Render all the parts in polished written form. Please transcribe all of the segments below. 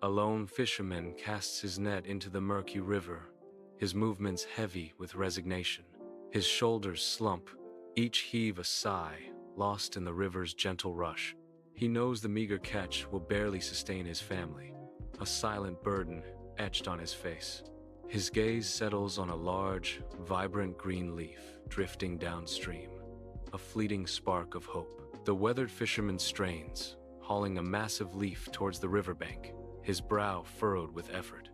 A lone fisherman casts his net into the murky river, his movements heavy with resignation. His shoulders slump, each heave a sigh, lost in the river's gentle rush. He knows the meager catch will barely sustain his family, a silent burden etched on his face. His gaze settles on a large, vibrant green leaf drifting downstream, a fleeting spark of hope. The weathered fisherman strains, hauling a massive leaf towards the riverbank, his brow furrowed with effort.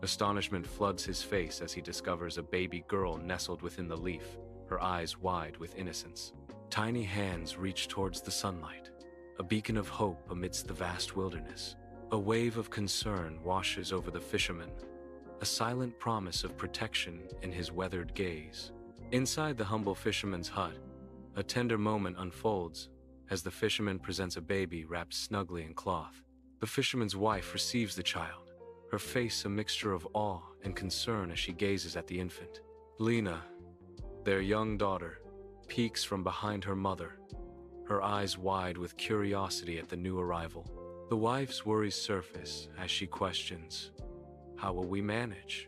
Astonishment floods his face as he discovers a baby girl nestled within the leaf, her eyes wide with innocence. Tiny hands reach towards the sunlight, a beacon of hope amidst the vast wilderness. A wave of concern washes over the fisherman, a silent promise of protection in his weathered gaze. Inside the humble fisherman's hut, a tender moment unfolds as the fisherman presents a baby wrapped snugly in cloth. The fisherman's wife receives the child, her face a mixture of awe and concern as she gazes at the infant. Lena, their young daughter, peeks from behind her mother, her eyes wide with curiosity at the new arrival. The wife's worries surface as she questions, "How will we manage?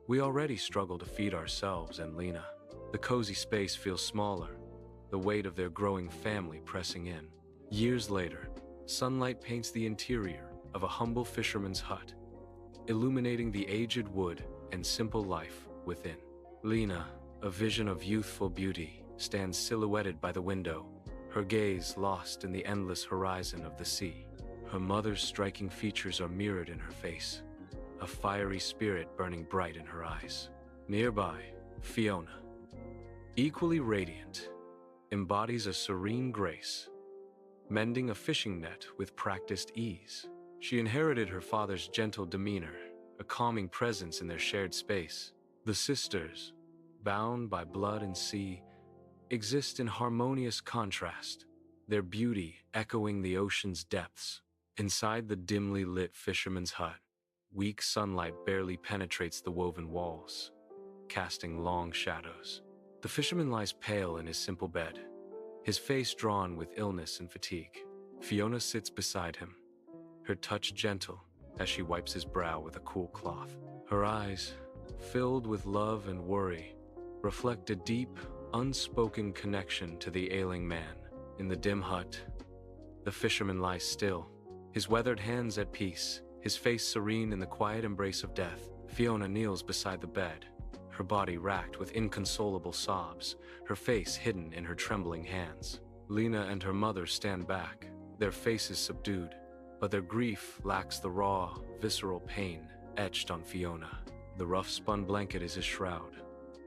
We already struggle to feed ourselves and Lena." The cozy space feels smaller, the weight of their growing family pressing in. Years later, sunlight paints the interior of a humble fisherman's hut, illuminating the aged wood and simple life within. Lena, a vision of youthful beauty, stands silhouetted by the window, her gaze lost in the endless horizon of the sea. Her mother's striking features are mirrored in her face, a fiery spirit burning bright in her eyes. Nearby, Fiona, equally radiant, embodies a serene grace, mending a fishing net with practiced ease. She inherited her father's gentle demeanor, a calming presence in their shared space. The sisters, bound by blood and sea, exist in harmonious contrast, their beauty echoing the ocean's depths. Inside the dimly lit fisherman's hut, weak sunlight barely penetrates the woven walls, casting long shadows. The fisherman lies pale in his simple bed, his face drawn with illness and fatigue. Fiona sits beside him, her touch gentle as she wipes his brow with a cool cloth. Her eyes, filled with love and worry, reflect a deep, unspoken connection to the ailing man. In the dim hut, the fisherman lies still, his weathered hands at peace, his face serene in the quiet embrace of death. Fiona kneels beside the bed, her body racked with inconsolable sobs, her face hidden in her trembling hands. Lena and her mother stand back, their faces subdued, but their grief lacks the raw, visceral pain etched on Fiona. The rough-spun blanket is his shroud,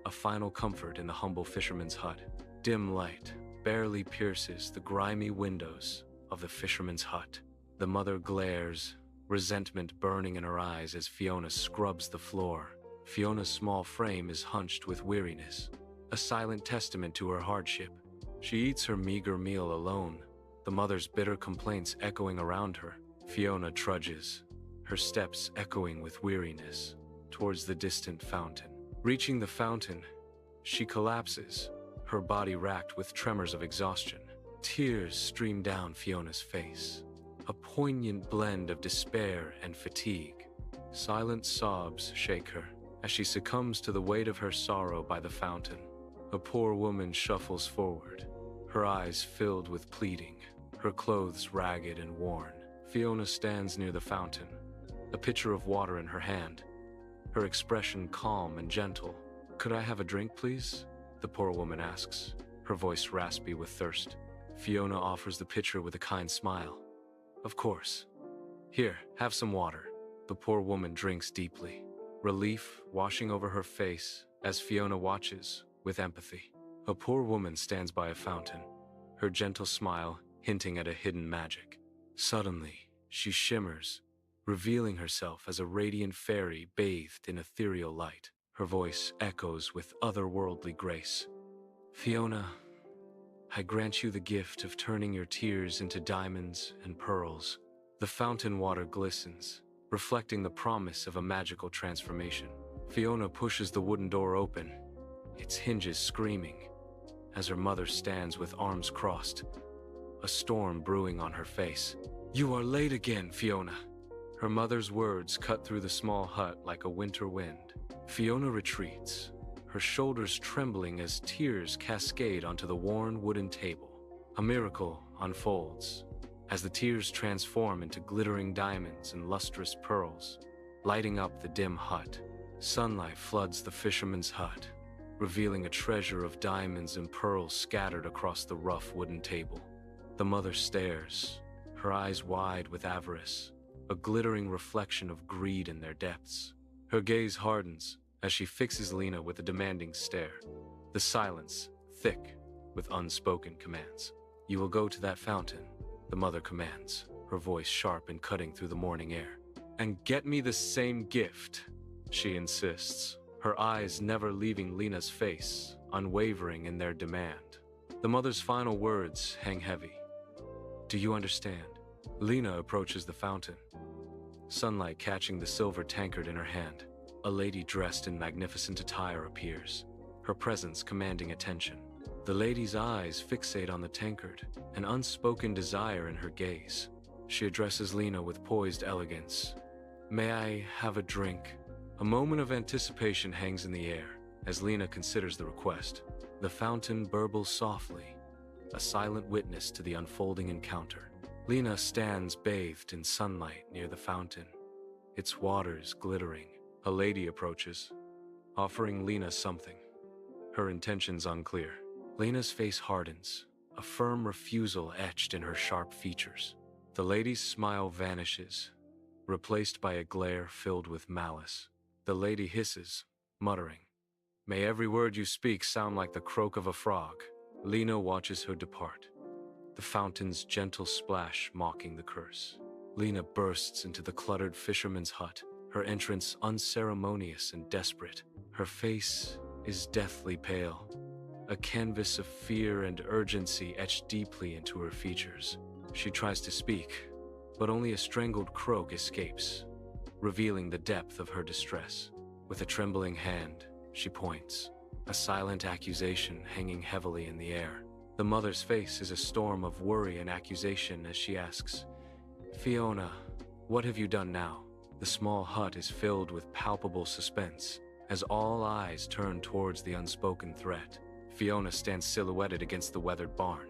a final comfort in the humble fisherman's hut. Dim light barely pierces the grimy windows of the fisherman's hut. The mother glares, resentment burning in her eyes as Fiona scrubs the floor. Fiona's small frame is hunched with weariness, a silent testament to her hardship. She eats her meager meal alone, the mother's bitter complaints echoing around her. Fiona trudges, her steps echoing with weariness, towards the distant fountain. Reaching the fountain, she collapses, her body racked with tremors of exhaustion. Tears stream down Fiona's face, a poignant blend of despair and fatigue. Silent sobs shake her as she succumbs to the weight of her sorrow by the fountain. A poor woman shuffles forward, her eyes filled with pleading, her clothes ragged and worn. Fiona stands near the fountain, a pitcher of water in her hand, her expression calm and gentle. "Could I have a drink, please?" the poor woman asks, her voice raspy with thirst. Fiona offers the pitcher with a kind smile. "Of course. Here, have some water." The poor woman drinks deeply, relief washing over her face as Fiona watches with empathy. A poor woman stands by a fountain, her gentle smile hinting at a hidden magic. Suddenly, she shimmers, revealing herself as a radiant fairy bathed in ethereal light. Her voice echoes with otherworldly grace. "Fiona, I grant you the gift of turning your tears into diamonds and pearls." The fountain water glistens, reflecting the promise of a magical transformation. Fiona pushes the wooden door open, its hinges screaming, as her mother stands with arms crossed, a storm brewing on her face. "You are late again, Fiona," Her mother's words cut through the small hut like a winter wind. Fiona retreats, her shoulders trembling as tears cascade onto the worn wooden table. A miracle unfolds as the tears transform into glittering diamonds and lustrous pearls, lighting up the dim hut. Sunlight floods the fisherman's hut, revealing a treasure of diamonds and pearls scattered across the rough wooden table. The mother stares, her eyes wide with avarice, a glittering reflection of greed in their depths. Her gaze hardens as she fixes Lena with a demanding stare, the silence thick with unspoken commands. "You will go to that fountain," the mother commands, her voice sharp and cutting through the morning air. "And get me the same gift," she insists, her eyes never leaving Lena's face, unwavering in their demand. The mother's final words hang heavy. "Do you understand?" Lena approaches the fountain, sunlight catching the silver tankard in her hand. A lady dressed in magnificent attire appears, her presence commanding attention. The lady's eyes fixate on the tankard, an unspoken desire in her gaze. She addresses Lena with poised elegance. "May I have a drink?" A moment of anticipation hangs in the air as Lena considers the request. The fountain burbles softly, a silent witness to the unfolding encounter. Lena stands bathed in sunlight near the fountain, its waters glittering. A lady approaches, offering Lena something, her intentions unclear. Lena's face hardens, a firm refusal etched in her sharp features. The lady's smile vanishes, replaced by a glare filled with malice. The lady hisses, muttering, "May every word you speak sound like the croak of a frog." Lena watches her depart, the fountain's gentle splash mocking the curse. Lena bursts into the cluttered fisherman's hut, her entrance unceremonious and desperate. Her face is deathly pale, a canvas of fear and urgency etched deeply into her features. She tries to speak, but only a strangled croak escapes, revealing the depth of her distress. With a trembling hand, she points, a silent accusation hanging heavily in the air. The mother's face is a storm of worry and accusation as she asks, "Fiona, what have you done now?" The small hut is filled with palpable suspense as all eyes turn towards the unspoken threat. Fiona stands silhouetted against the weathered barn,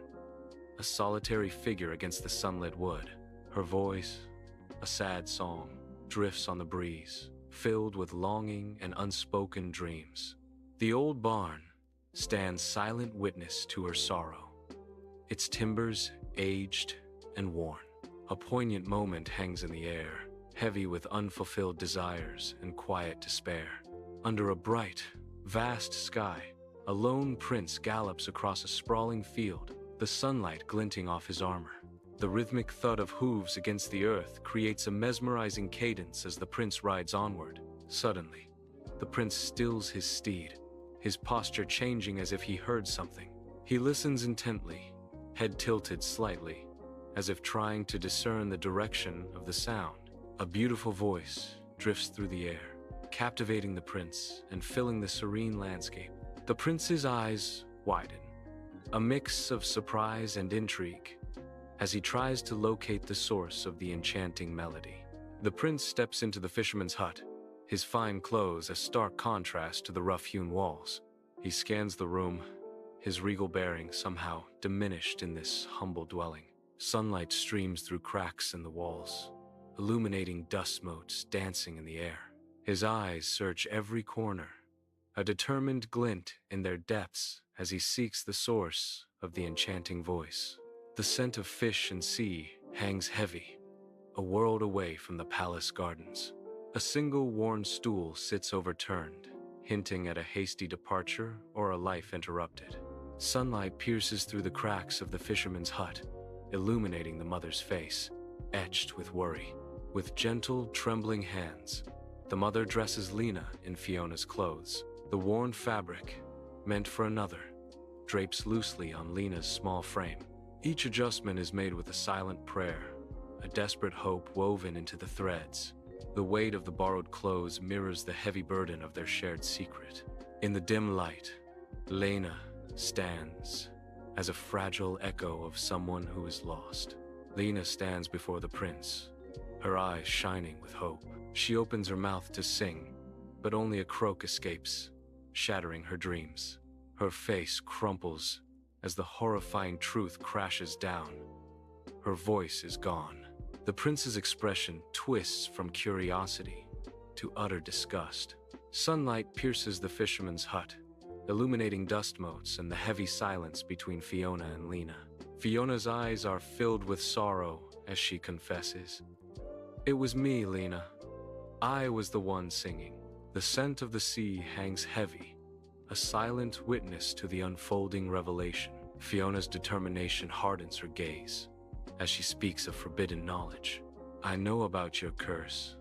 a solitary figure against the sunlit wood. Her voice, a sad song, drifts on the breeze, filled with longing and unspoken dreams. The old barn stands silent witness to her sorrow, its timbers aged and worn. A poignant moment hangs in the air, heavy with unfulfilled desires and quiet despair. Under a bright, vast sky, a lone prince gallops across a sprawling field, the sunlight glinting off his armor. The rhythmic thud of hooves against the earth creates a mesmerizing cadence as the prince rides onward. Suddenly, the prince stills his steed, his posture changing as if he heard something. He listens intently, head tilted slightly, as if trying to discern the direction of the sound. A beautiful voice drifts through the air, captivating the prince and filling the serene landscape. The prince's eyes widen, a mix of surprise and intrigue, as he tries to locate the source of the enchanting melody. The prince steps into the fisherman's hut, his fine clothes a stark contrast to the rough-hewn walls. He scans the room, his regal bearing somehow diminished in this humble dwelling. Sunlight streams through cracks in the walls, illuminating dust motes dancing in the air. His eyes search every corner, a determined glint in their depths as he seeks the source of the enchanting voice. The scent of fish and sea hangs heavy, a world away from the palace gardens. A single worn stool sits overturned, hinting at a hasty departure or a life interrupted. Sunlight pierces through the cracks of the fisherman's hut, illuminating the mother's face, etched with worry. With gentle, trembling hands, the mother dresses Lena in Fiona's clothes. The worn fabric, meant for another, drapes loosely on Lena's small frame. Each adjustment is made with a silent prayer, a desperate hope woven into the threads. The weight of the borrowed clothes mirrors the heavy burden of their shared secret. In the dim light, Lena stands as a fragile echo of someone who is lost. Lena stands before the prince, her eyes shining with hope. She opens her mouth to sing, but only a croak escapes, shattering her dreams. Her face crumples as the horrifying truth crashes down. Her voice is gone. The prince's expression twists from curiosity to utter disgust. Sunlight pierces the fisherman's hut, illuminating dust motes and the heavy silence between Fiona and Lena. Fiona's eyes are filled with sorrow as she confesses, "It was me, Lena. I was the one singing." The scent of the sea hangs heavy, a silent witness to the unfolding revelation. Fiona's determination hardens her gaze as she speaks of forbidden knowledge. "I know about your curse,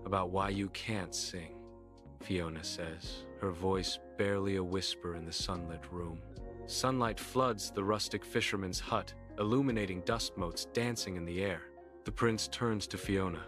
about why you can't sing," Fiona says, her voice barely a whisper in the sunlit room. Sunlight floods the rustic fisherman's hut, illuminating dust motes dancing in the air. The prince turns to Fiona,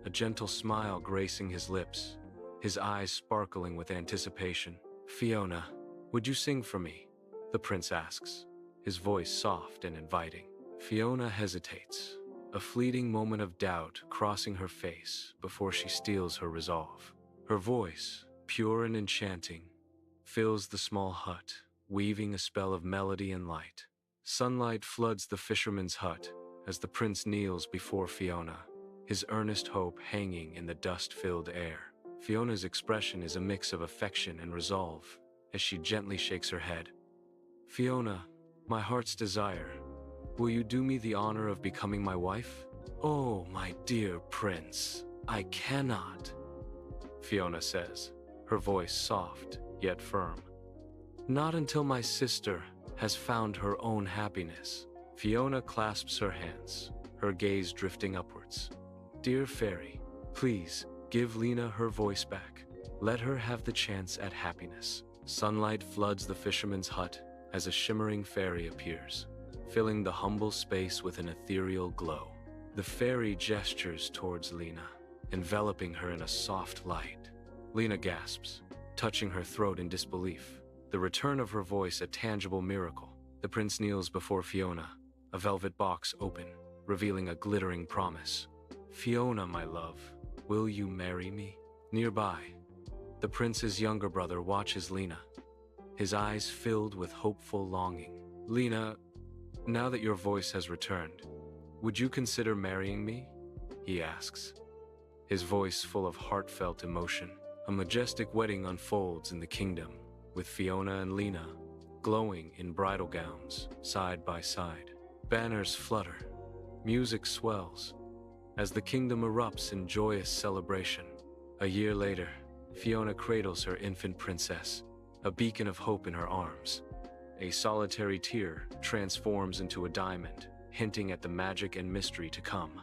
a gentle smile gracing his lips, his eyes sparkling with anticipation. "Fiona, would you sing for me?" the prince asks, his voice soft and inviting. Fiona hesitates, a fleeting moment of doubt crossing her face before she steels her resolve. Her voice, pure and enchanting, fills the small hut, weaving a spell of melody and light. Sunlight floods the fisherman's hut as the prince kneels before Fiona, his earnest hope hanging in the dust-filled air. Fiona's expression is a mix of affection and resolve as she gently shakes her head. "Fiona, my heart's desire, will you do me the honor of becoming my wife?" "Oh, my dear prince, I cannot," Fiona says, her voice soft yet firm. "Not until my sister has found her own happiness." Fiona clasps her hands, her gaze drifting upwards. "Dear fairy, please give Lena her voice back. Let her have the chance at happiness." Sunlight floods the fisherman's hut as a shimmering fairy appears, filling the humble space with an ethereal glow. The fairy gestures towards Lena, enveloping her in a soft light. Lena gasps, touching her throat in disbelief, the return of her voice a tangible miracle. The prince kneels before Fiona, a velvet box open, revealing a glittering promise. "Fiona, my love, will you marry me?" Nearby, the prince's younger brother watches Lena, his eyes filled with hopeful longing. "Lena, now that your voice has returned, would you consider marrying me?" he asks, his voice full of heartfelt emotion. A majestic wedding unfolds in the kingdom, with Fiona and Lena glowing in bridal gowns, side by side. Banners flutter, music swells, as the kingdom erupts in joyous celebration. A year later, Fiona cradles her infant princess, a beacon of hope in her arms. A solitary tear transforms into a diamond, hinting at the magic and mystery to come.